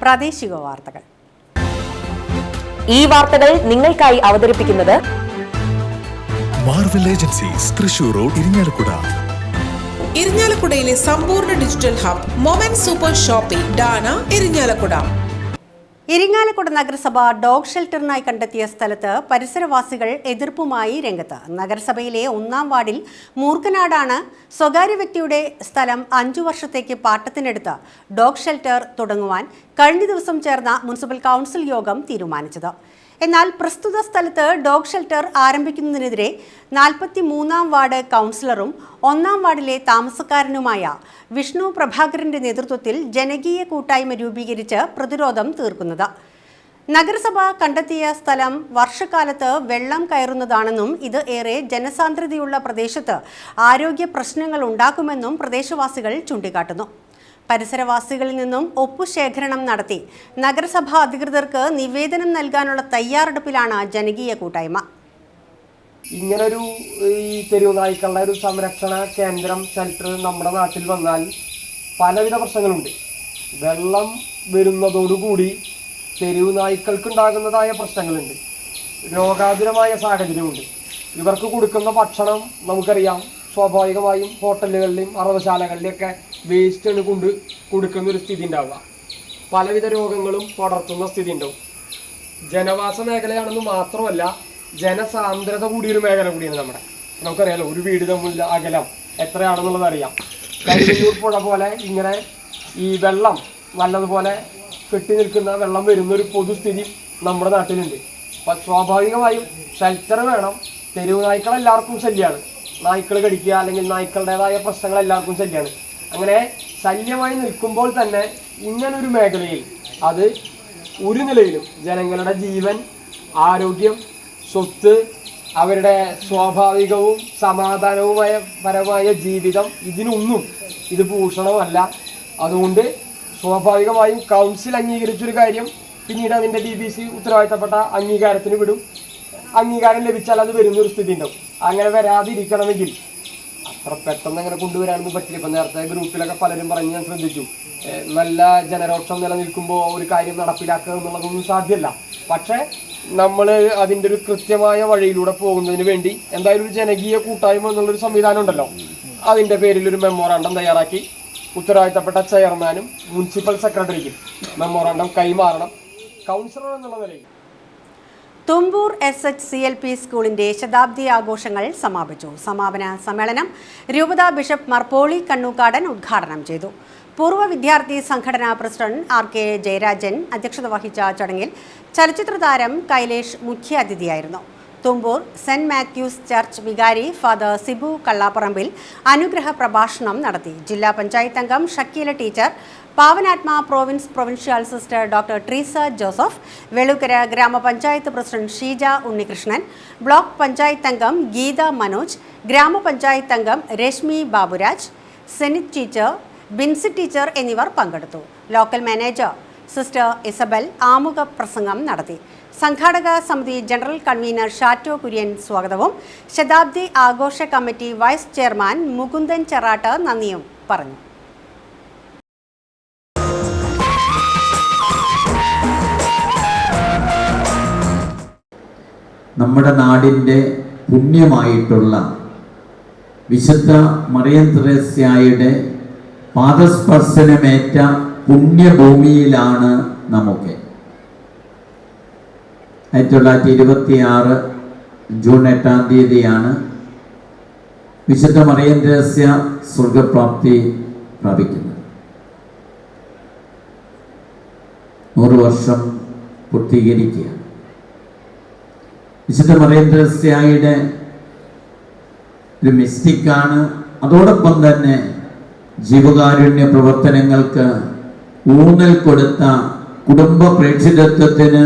പ്രാദേശിക വാർത്തകൾ. ഈ വാർത്തകൾ നിങ്ങൾക്കായി അവതരിപ്പിക്കുന്നത് Marvel agencies, Thrissur road, Irinjalakuda. ഇരിങ്ങാലക്കുടയിലെ സമ്പൂർണ്ണ digital hub moment super shopping ഡാന ഇരിങ്ങാലക്കുട. ഇരിങ്ങാലക്കുട നഗരസഭ ഡോഗ് ഷെൽട്ടറിനായി കണ്ടെത്തിയ സ്ഥലത്ത് പരിസരവാസികൾ എതിർപ്പുമായി രംഗത്ത്. നഗരസഭയിലെ 1-ാം വാർഡിൽ മൂർക്കനാടാണ് സ്വകാര്യ വ്യക്തിയുടെ സ്ഥലം 5 വർഷത്തേക്ക് പാട്ടത്തിനെടുത്ത് ഡോഗ് ഷെൽട്ടർ തുടങ്ങുവാൻ കഴിഞ്ഞ ദിവസം ചേർന്ന മുനിസിപ്പൽ കൗൺസിൽ യോഗം തീരുമാനിച്ചത്. എന്നാൽ പ്രസ്തുത സ്ഥലത്ത് ഡോഗ് ഷെൽട്ടർ ആരംഭിക്കുന്നതിനെതിരെ 43-ാം വാർഡ് കൗൺസിലറും 1-ാം വാർഡിലെ താമസക്കാരനുമായ വിഷ്ണു പ്രഭാകരന്റെ നേതൃത്വത്തിൽ ജനകീയ കൂട്ടായ്മ രൂപീകരിച്ച് പ്രതിരോധം തീർക്കുന്നത്. നഗരസഭ കണ്ടെത്തിയ സ്ഥലം വർഷക്കാലത്ത് വെള്ളം കയറുന്നതാണെന്നും ഇത് ഏറെ ജനസാന്ദ്രതയുള്ള പ്രദേശത്ത് ആരോഗ്യ പ്രശ്നങ്ങൾ ഉണ്ടാക്കുമെന്നും പ്രദേശവാസികൾ ചൂണ്ടിക്കാട്ടുന്നു. പരിസരവാസികളിൽ നിന്നും ഒപ്പുശേഖരണം നടത്തി നഗരസഭാ അധികൃതർക്ക് നിവേദനം നൽകാനുള്ള തയ്യാറെടുപ്പിലാണ് ജനകീയ കൂട്ടായ്മ. ഇങ്ങനൊരു ഈ തെരുവ് നായ്ക്കളുടെ ഒരു സംരക്ഷണ കേന്ദ്രം, ഷെൽട്ടർ നമ്മുടെ നാട്ടിൽ വന്നാൽ പലവിധ പ്രശ്നങ്ങളുണ്ട്. വെള്ളം വരുന്നതോടുകൂടി തെരുവ് നായ്ക്കൾക്കുണ്ടാകുന്നതായ പ്രശ്നങ്ങളുണ്ട്, രോഗാതുരമായ സാഹചര്യമുണ്ട്. ഇവർക്ക് കൊടുക്കുന്ന ഭക്ഷണം നമുക്കറിയാം, സ്വാഭാവികമായും ഹോട്ടലുകളിലും അറവശാലകളിലൊക്കെ വേസ്റ്റാണ് കൊടുക്കുന്ന ഒരു സ്ഥിതി ഉണ്ടാവുക. പലവിധ രോഗങ്ങളും പടർത്തുന്ന സ്ഥിതി ഉണ്ടാവും. ജനവാസ മേഖലയാണെന്ന് മാത്രമല്ല, ജനസാന്ദ്രത കൂടിയൊരു മേഖല കൂടിയാണ് നമ്മുടെ. നമുക്കറിയാലോ, ഒരു വീട് തമ്മിൽ അകലം എത്രയാണെന്നുള്ളത് അറിയാം. കരിവല്ലൂർ പുഴ പോലെ ഇങ്ങനെ ഈ വെള്ളം നല്ലതുപോലെ കെട്ടി നിൽക്കുന്ന വെള്ളം വരുന്നൊരു പൊതുസ്ഥിതി നമ്മുടെ നാട്ടിലുണ്ട്. അപ്പം സ്വാഭാവികമായും ഷെൽട്ടർ വേണം. തെരുവ് നായ്ക്കളെല്ലാവർക്കും ശല്യമാണ്. നായ്ക്കൾ കടിക്കുക അല്ലെങ്കിൽ നായ്ക്കളുടേതായ പ്രശ്നങ്ങൾ എല്ലാവർക്കും ശല്യമാണ്. അങ്ങനെ ശല്യമായി നിൽക്കുമ്പോൾ തന്നെ ഇങ്ങനൊരു മേഖലയിൽ അത് ഒരു നിലയിലും ജനങ്ങളുടെ ജീവൻ, ആരോഗ്യം, സ്വത്ത്, അവരുടെ സ്വാഭാവികവും സമാധാനവുമായ പരമായ ജീവിതം, ഇതിനൊന്നും ഇത് ഭൂഷണമല്ല. അതുകൊണ്ട് സ്വാഭാവികമായും കൗൺസിൽ അംഗീകരിച്ചൊരു കാര്യം പിന്നീട് അതിൻ്റെ DBC ഉത്തരവാദിത്തപ്പെട്ട അംഗീകാരത്തിന് വിടും. അംഗീകാരം ലഭിച്ചാൽ അത് വരുന്നൊരു സ്ഥിതി ഉണ്ടാവും. അങ്ങനെ വരാതിരിക്കണമെങ്കിൽ അത്ര പെട്ടെന്ന് അങ്ങനെ കൊണ്ടുവരാനൊന്നും പറ്റില്ല. ഇപ്പം നേരത്തെ ഗ്രൂപ്പിലൊക്കെ പലരും പറഞ്ഞ് ഞാൻ ശ്രദ്ധിച്ചു, നല്ല ജനരോഷം നിലനിൽക്കുമ്പോൾ ഒരു കാര്യം നടപ്പിലാക്കുക എന്നുള്ളതൊന്നും സാധ്യമല്ല. പക്ഷേ നമ്മൾ അതിൻ്റെ ഒരു കൃത്യമായ വഴിയിലൂടെ പോകുന്നതിന് വേണ്ടി എന്തായാലും ഒരു ജനകീയ കൂട്ടായ്മ എന്നുള്ളൊരു സംവിധാനം ഉണ്ടല്ലോ, അതിൻ്റെ പേരിൽ ഒരു മെമ്മോറാണ്ടം തയ്യാറാക്കി ഉത്തരവാദിത്തപ്പെട്ട ചെയർമാനും മുനിസിപ്പൽ സെക്രട്ടറിക്കും മെമ്മോറാണ്ടം കൈമാറണം. കൗൺസിലർ എന്നുള്ള നിലയിൽ തുമ്പൂർ SHCLP സ്കൂളിന്റെ ശതാബ്ദി ആഘോഷങ്ങൾ സമാപിച്ചു. സമാപന സമ്മേളനം രൂപത ബിഷപ്പ് മർപോളി കണ്ണൂക്കാടൻ ഉദ്ഘാടനം ചെയ്തു. പൂർവ്വ വിദ്യാർത്ഥി സംഘടനാ പ്രസിഡന്റ് RK ജയരാജൻ അധ്യക്ഷത വഹിച്ച ചടങ്ങിൽ ചലച്ചിത്ര താരം കൈലേഷ് മുഖ്യാതിഥിയായിരുന്നു. തുമ്പൂർ സെന്റ് മാത്യൂസ് ചർച്ച് വികാരി ഫാദർ സിബു കള്ളാപ്പറമ്പിൽ അനുഗ്രഹ പ്രഭാഷണം നടത്തി. ജില്ലാ പഞ്ചായത്ത് അംഗം Shakeela teacher, Pavanatma provincial sister doctor Treesa Joseph, Velukkara gramapanchayat president Sheeja Unnikrishnan, block panchayat അംഗം ഗീത മനോജ്, ഗ്രാമപഞ്ചായത്ത് അംഗം രശ്മി ബാബുരാജ്, സെനിത് ടീച്ചർ, ബിൻസി ടീച്ചർ എന്നിവർ പങ്കെടുത്തു. ലോക്കൽ മാനേജർ സിസ്റ്റർ ഇസബൽ ആമുഖ പ്രസംഗം നടത്തി. സംഘാടക സമിതി ജനറൽ കൺവീനർ ഷാറ്റോ കുര്യൻ സ്വാഗതവും ശതാബ്ദി ആഘോഷ committee vice chairman Mukundan Cherattu നന്ദിയും പറഞ്ഞു. നമ്മുടെ നാടിൻ്റെ പുണ്യമായിട്ടുള്ള വിശുദ്ധ മറിയം ത്രേസ്യായുടെ പാദസ്പർശനമേറ്റ പുണ്യഭൂമിയിലാണ് നമുക്ക്. 1926 ജൂൺ 8-ാം തീയതിയാണ് വിശുദ്ധ മറിയം ത്രേസ്യ സ്വർഗപ്രാപ്തി പ്രാപിക്കുന്നത്. 100 വർഷം പൂർത്തീകരിക്കുകയാണ്. വിശുദ്ധ മറിയം ത്രേസ്യായുടെ ഒരു മിസ്റ്റിക്കാണ്. അതോടൊപ്പം തന്നെ ജീവകാരുണ്യ പ്രവർത്തനങ്ങൾക്ക് ഊന്നൽ കൊടുത്ത, കുടുംബ പ്രേക്ഷിതത്വത്തിന്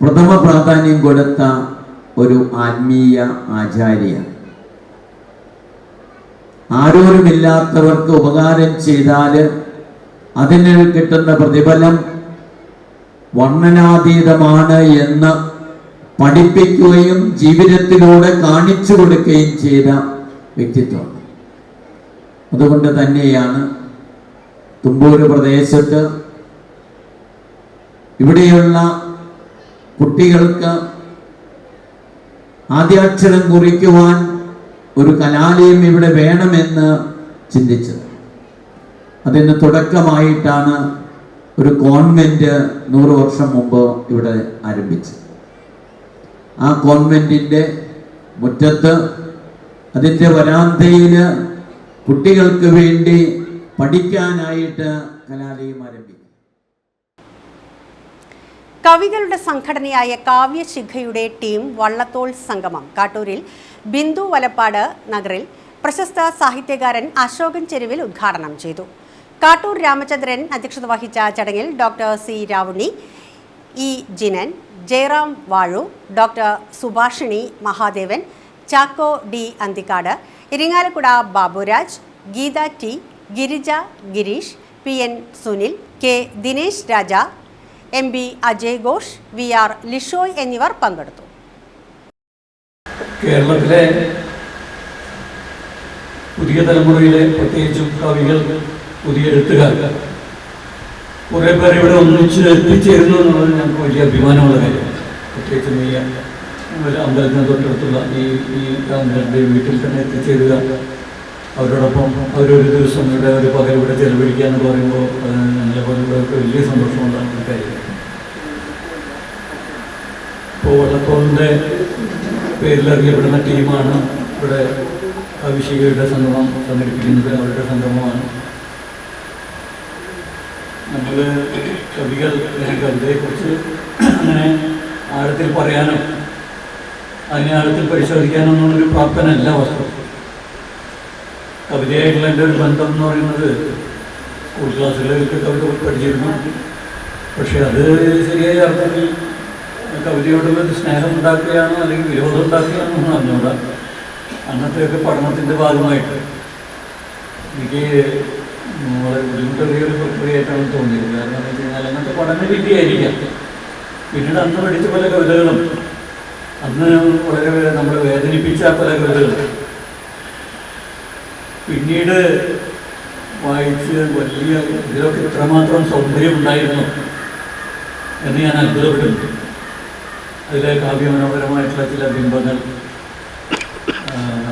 പ്രഥമ പ്രാധാന്യം കൊടുത്ത ഒരു ആത്മീയ ആചാര്യ. ആരോരുമില്ലാത്തവർക്ക് ഉപകാരം ചെയ്താൽ അതിന് കിട്ടുന്ന പ്രതിഫലം വർണ്ണനാതീതമാണ് എന്ന് പഠിപ്പിക്കുകയും ജീവിതത്തിലൂടെ കാണിച്ചു കൊടുക്കുകയും ചെയ്ത വ്യക്തിത്വം. അതുകൊണ്ട് തന്നെയാണ് തുമ്പൂർ പ്രദേശത്ത് ഇവിടെയുള്ള കുട്ടികൾക്ക് ആദ്യാക്ഷരം കുറിക്കുവാൻ ഒരു കലാലയം ഇവിടെ വേണമെന്ന് ചിന്തിച്ചത്. അതിന് തുടക്കമായിട്ടാണ് ഒരു കോൺവെന്റ് 100 വർഷം മുമ്പ് ഇവിടെ ആരംഭിച്ചത്. ആ കോൺവെന്റിന്റെ മുറ്റത്ത് അതിൻ്റെ വരാന്തയിൽ കുട്ടികൾക്ക് വേണ്ടി പഠിക്കാനായിട്ട് കലാലയം ആരംഭിക്കും. കവികളുടെ സംഘടനയായ കാവ്യശിഖയുടെ ടീം വള്ളത്തോൾ സംഗമം കാട്ടൂരിൽ ബിന്ദു വലപ്പാട് നഗറിൽ പ്രശസ്ത സാഹിത്യകാരൻ അശോകൻ ചെരുവിൽ ഉദ്ഘാടനം ചെയ്തു. കാട്ടൂർ രാമചന്ദ്രൻ അധ്യക്ഷത വഹിച്ച ചടങ്ങിൽ doctor C Ravunni, E Jinan, Jayaram Vazhu, doctor Subhashini Mahadevan, Chacko D Anthikkad, Irinjalakuda Baburaj, Geetha T, Girija Girish, P N Sunil, K Dinesh Raja, M B Ajay Ghosh, V R Lishoy എന്നിവർ പങ്കെടുത്തു. കേരളത്തിലെ പുതിയ തലമുറയിലെ പ്രത്യേകിച്ചും കവികൾ, പുതിയ എഴുത്തുകാർ കുറേ പേർ ഇവിടെ ഒന്നിച്ച് എത്തിച്ചേരുന്നു എന്നുള്ളത് ഞങ്ങൾക്ക് വലിയ അഭിമാനമുള്ള കാര്യമാണ്. പ്രത്യേകിച്ചും ഈ അമ്പലത്തിന് തൊട്ടടുത്തുള്ള ഈ രാമചന്ദ്രൻ്റെ വീട്ടിൽ തന്നെ എത്തിച്ചേരുക, അവരോടൊപ്പം അവരൊരു ദിവസം ഇവിടെ ഒരു പകൽ ഇവിടെ ചെലവഴിക്കുക എന്ന് പറയുമ്പോൾ അത് ഞങ്ങളെ പോലുള്ളവർക്ക് വലിയ സന്തോഷമുണ്ടാകുന്ന കാര്യമാണ്. ഇപ്പോൾ വള്ളത്തോളിൻ്റെ പേരിലറിയപ്പെടുന്ന ടീമാണ് ഇവിടെ കാവ്യശിഖയുടെ സംഗമം സംഘടിപ്പിക്കുന്നത്. അവരുടെ സംഗമമാണ്. നമ്മൾ കവികൾ കവിതയെക്കുറിച്ച് അങ്ങനെ ആഴത്തിൽ പറയാനും അതിനെ ആഴത്തിൽ പരിശോധിക്കാനൊന്നുള്ളൊരു പ്രാപ്തനല്ല വസ്തുത. കവിതയായിട്ടുള്ള എൻ്റെ ഒരു ബന്ധം എന്ന് പറയുന്നത് സ്കൂൾ ക്ലാസ്സുകളിലൊക്കെ കവിത പഠിച്ചിരുന്നു. പക്ഷെ അത് ശരിയായ അർത്ഥത്തിൽ കവിതയോടുള്ളൊരു സ്നേഹം ഉണ്ടാക്കുകയാണോ അല്ലെങ്കിൽ വിരോധം ഉണ്ടാക്കുകയാണോ എന്ന് അറിഞ്ഞൂടാ. അന്നത്തെയൊക്കെ പഠനത്തിൻ്റെ ഭാഗമായിട്ട് എനിക്ക് വളരെ ബുദ്ധിമുട്ടേറിയൊരു പ്രക്രിയയായിട്ടാണ് തോന്നിയത്. കാരണം എന്ന് വെച്ച് കഴിഞ്ഞാൽ അന്നത്തെ പഠന രീതിയായിരിക്കാം. പിന്നീട് അന്ന് പഠിച്ച പല കവിതകളും, അന്ന് വളരെ നമ്മളെ വേദനിപ്പിച്ച പല കവിതകളും പിന്നീട് വായിച്ച് വലിയ ഇതിലൊക്കെ ഇത്രമാത്രം സൗന്ദര്യമുണ്ടായിരുന്നു എന്ന് ഞാൻ അത്ഭുതപ്പെടുന്നു. അതിലെ കാവ്യമനോഹരമായിട്ടുള്ള ചില ബിംബങ്ങൾ,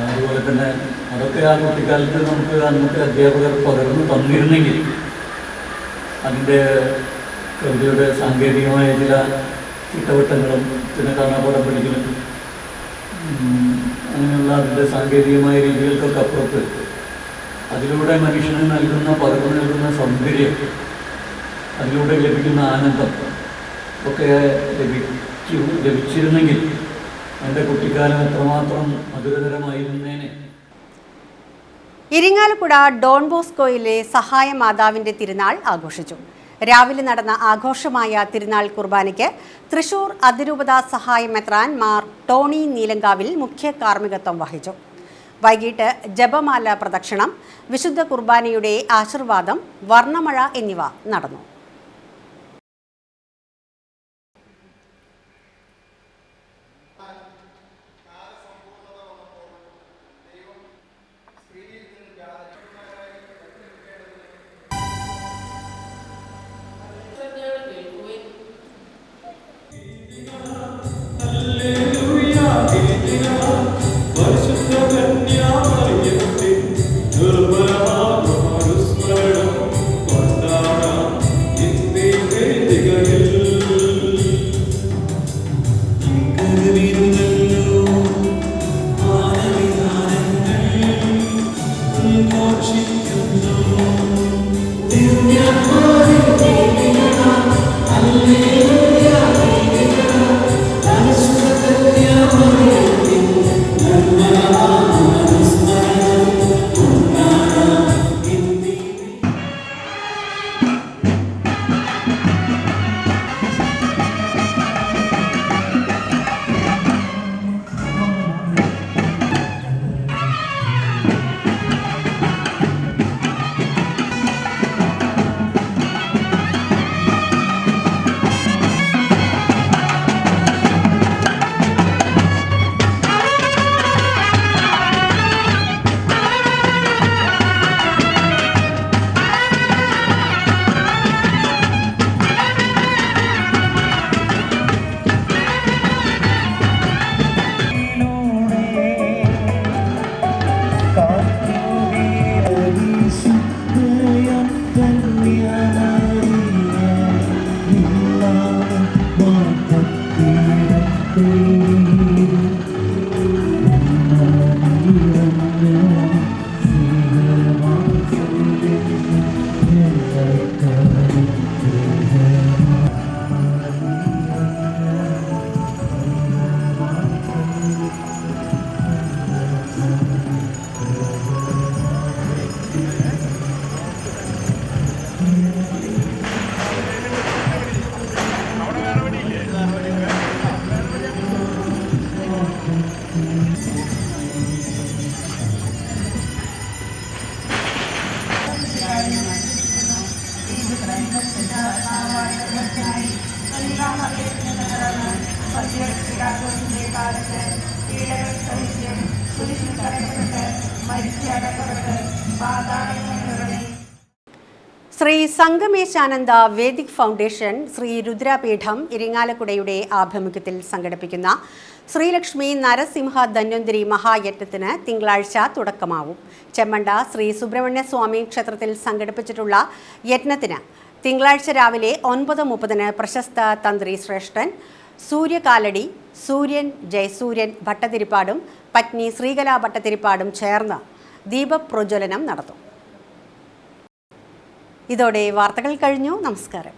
അതുപോലെ തന്നെ അതൊക്കെ ആ കുട്ടിക്കാലത്ത് നമുക്ക് അന്നത്തെ അധ്യാപകർ പകർന്നു തന്നിരുന്നെങ്കിൽ അതിൻ്റെ കവിതയുടെ സാങ്കേതികമായ ചില ചിട്ടവട്ടങ്ങളും പിന്നെ കാണാപ്പാടം പഠിക്കലും അങ്ങനെയുള്ള അതിൻ്റെ സാങ്കേതികമായ രീതികൾക്കൊക്കെ അപ്പുറത്ത് അതിലൂടെ മനുഷ്യന് നൽകുന്ന പകർന്നു നൽകുന്ന സൗന്ദര്യം, അതിലൂടെ ലഭിക്കുന്ന ആനന്ദം ഒക്കെ ലഭിച്ചിരുന്നെങ്കിൽ എൻ്റെ കുട്ടിക്കാലം എത്രമാത്രം മധുരതരമായിരുന്നേനെ. ഇരിങ്ങാലക്കുട ഡോൺ ബോസ്കോയിലെ സഹായ മാതാവിന്റെ തിരുനാൾ ആഘോഷിച്ചു. രാവിലെ നടന്ന ആഘോഷമായ തിരുനാൾ കുർബാനയ്ക്ക് തൃശൂർ അതിരൂപത സഹായ മെത്രാൻ മാർ ടോണി നീലങ്കാവിൽ മുഖ്യ കാർമ്മികത്വം വഹിച്ചു. വൈകിട്ട് ജപമാല പ്രദക്ഷിണം, വിശുദ്ധ കുർബാനയുടെ ആശീർവാദം, വർണ്ണമഴ എന്നിവ നടന്നു. ശ്രീ സംഗമേശാനന്ദ വേദിക് ഫൗണ്ടേഷൻ ശ്രീ രുദ്രപീഠം ഇരിങ്ങാലക്കുടയുടെ ആഭിമുഖ്യത്തിൽ സംഘടിപ്പിക്കുന്ന ശ്രീലക്ഷ്മി നരസിംഹ ധന്വന്തരി മഹായജ്ഞത്തിന് തിങ്കളാഴ്ച തുടക്കമാവും. ചെമ്മണ്ട ശ്രീ സുബ്രഹ്മണ്യ സ്വാമി ക്ഷേത്രത്തിൽ സംഘടിപ്പിച്ചിട്ടുള്ള യജ്ഞത്തിന് തിങ്കളാഴ്ച രാവിലെ 9:30 പ്രശസ്ത തന്ത്രി ശ്രേഷ്ഠൻ സൂര്യകാലടി സൂര്യൻ ജയസൂര്യൻ ഭട്ടതിരിപ്പാടും പത്നി ശ്രീകല ഭട്ടതിരിപ്പാടും ചേർന്ന് ദീപപ്രജ്വലനം നടത്തും. ഇതോടെ വാർത്തകൾ കഴിഞ്ഞു. നമസ്കാരം.